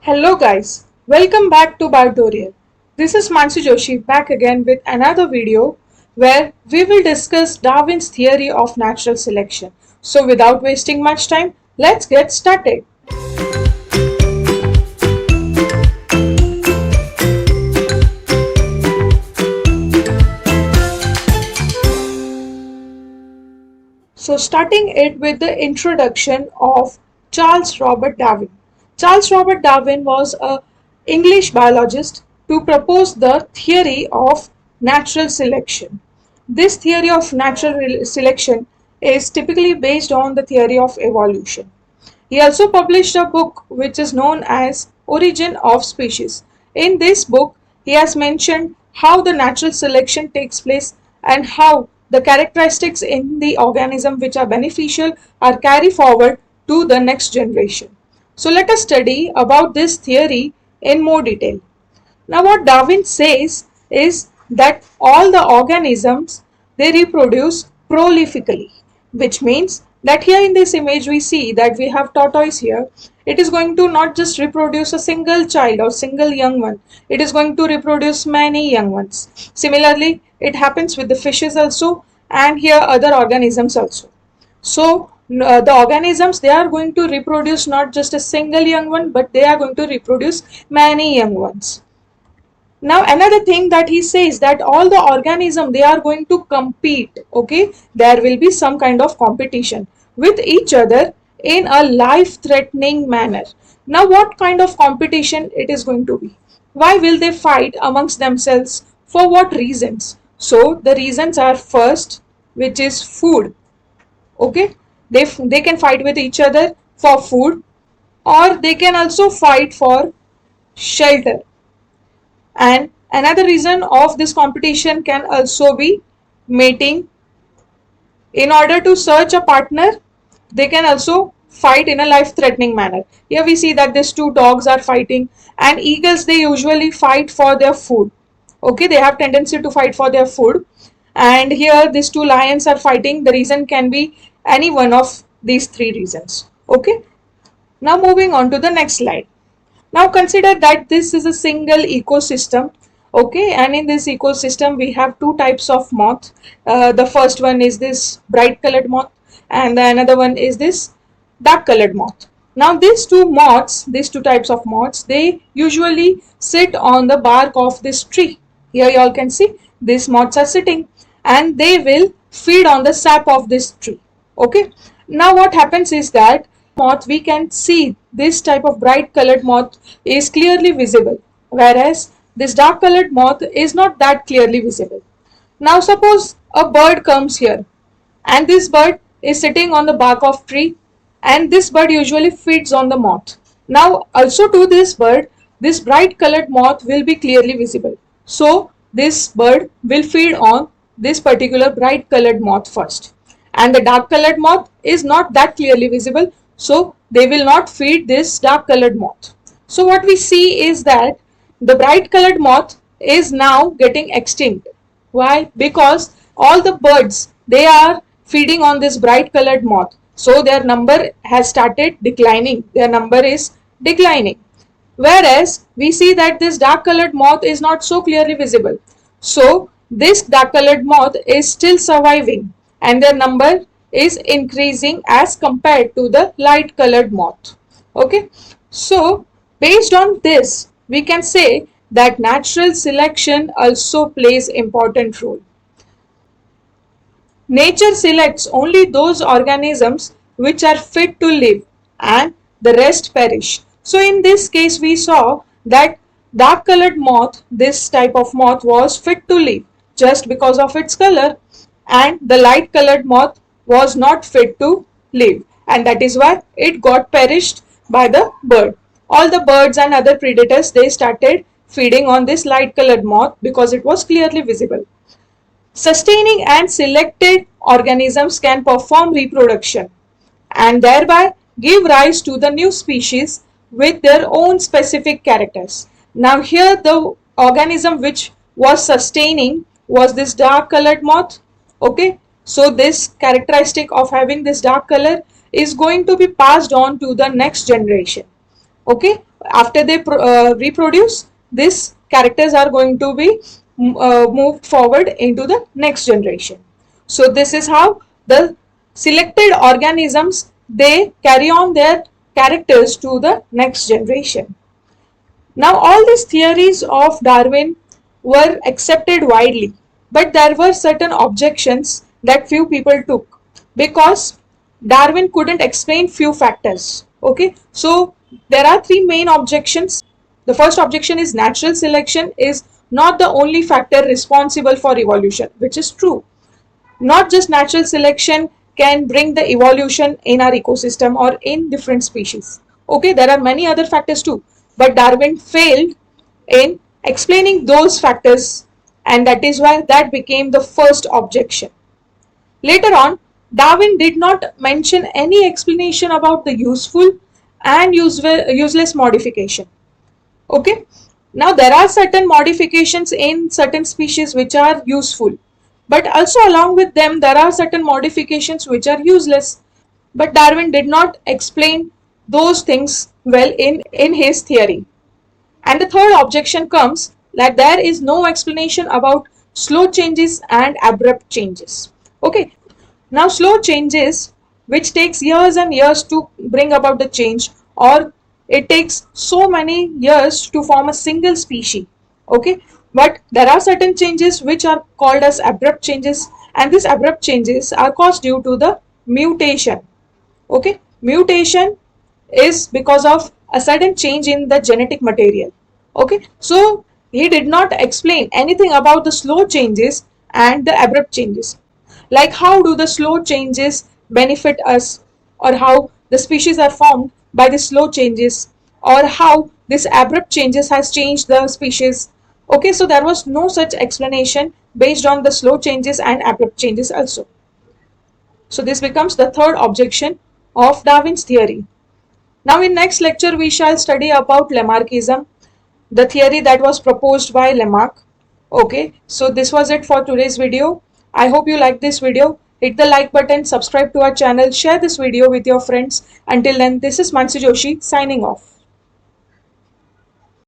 Hello guys, welcome back to Biotorial. This is Mansi Joshi back again with another video where we will discuss Darwin's theory of natural selection. So without wasting much time, let's get started. So starting it with the introduction of Charles Robert Darwin. Charles Robert Darwin was an English biologist to propose the theory of natural selection. This theory of natural selection is typically based on the theory of evolution. He also published a book which is known as Origin of Species. In this book, he has mentioned how the natural selection takes place and how the characteristics in the organism which are beneficial are carried forward to the next generation. So let us study about this theory in more detail. Now what Darwin says is that all the organisms they reproduce prolifically, which means that here in this image we see that we have tortoise here. It is going to not just reproduce a single child or single young one, it is going to reproduce many young ones. Similarly, it happens with the fishes also, and here other organisms also. So the organisms they are going to reproduce not just a single young one, but they are going to reproduce many young ones. Now another thing that he says that all the organism they are going to compete. Okay, there will be some kind of competition with each other in a life threatening manner. Now what kind of competition it is going to be? Why will they fight amongst themselves? For what reasons? So the reasons are first, which is food. Okay, they can fight with each other for food, or they can also fight for shelter. And another reason of this competition can also be mating. In order to search a partner, they can also fight in a life threatening manner. Here we see that these two dogs are fighting, and eagles they usually fight for their food. Okay, they have tendency to fight for their food. And here these two lions are fighting. The reason can be any one of these three reasons. Okay, now moving on to the next slide. Now consider that this is a single ecosystem. Okay, and in this ecosystem we have two types of moth. The first one is this bright colored moth, and the another one is this dark colored moth. Now these two types of moths, they usually sit on the bark of this tree. Here you all can see these moths are sitting, and they will feed on the sap of this tree. Okay, now what happens is that moth we can see this type of bright colored moth is clearly visible, whereas this dark colored moth is not that clearly visible. Now suppose a bird comes here, and this bird is sitting on the bark of tree, and this bird usually feeds on the moth. Now also to this bird, this bright colored moth will be clearly visible. So this bird will feed on this particular bright colored moth first, and the dark colored moth is not that clearly visible, so they will not feed this dark colored moth. So what we see is that the bright colored moth is now getting extinct. Why? Because all the birds they are feeding on this bright colored moth, so their number has started declining. Their number is declining, whereas we see that this dark colored moth is not so clearly visible, so this dark colored moth is still surviving, and their number is increasing as compared to the light colored moth. Okay, so based on this we can say that natural selection also plays important role. Nature selects only those organisms which are fit to live, and the rest perish. So in this case we saw that dark colored moth, this type of moth was fit to live just because of its color, and the light colored moth was not fit to live, and that is why it got perished by the bird. All the birds and other predators they started feeding on this light colored moth because it was clearly visible. Sustaining and selected organisms can perform reproduction and thereby give rise to the new species with their own specific characters. Now here the organism which was sustaining was this dark colored moth. Okay, so this characteristic of having this dark color is going to be passed on to the next generation. Okay, after they reproduce, these characters are going to be moved forward into the next generation. So this is how the selected organisms, they carry on their characters to the next generation. Now, all these theories of Darwin were accepted widely, but there were certain objections that few people took because Darwin couldn't explain few factors. Okay, so there are three main objections. The first objection is natural selection is not the only factor responsible for evolution, which is true. Not just natural selection can bring the evolution in our ecosystem or in different species. Okay, there are many other factors too, but Darwin failed in explaining those factors, and that is why that became the first objection. Later on, Darwin did not mention any explanation about the useful and useless modification. Okay, now there are certain modifications in certain species which are useful, but also along with them there are certain modifications which are useless, but Darwin did not explain those things well in his theory. And the third objection comes that there is no explanation about slow changes and abrupt changes. Okay, now slow changes, which takes years and years to bring about the change, or it takes so many years to form a single species. Okay, but there are certain changes which are called as abrupt changes, and these abrupt changes are caused due to the mutation. Okay, mutation is because of a sudden change in the genetic material. Okay, so he did not explain anything about the slow changes and the abrupt changes, like how do the slow changes benefit us, or how the species are formed by the slow changes, or how this abrupt changes has changed the species. Okay, so there was no such explanation based on the slow changes and abrupt changes also. So this becomes the third objection of Darwin's theory. Now in next lecture we shall study about Lamarckism, the theory that was proposed by Lamarck. Okay, so this was it for today's video. I hope you liked this video. Hit the like button, subscribe to our channel, share this video with your friends. Until then, this is Mansi Joshi signing off.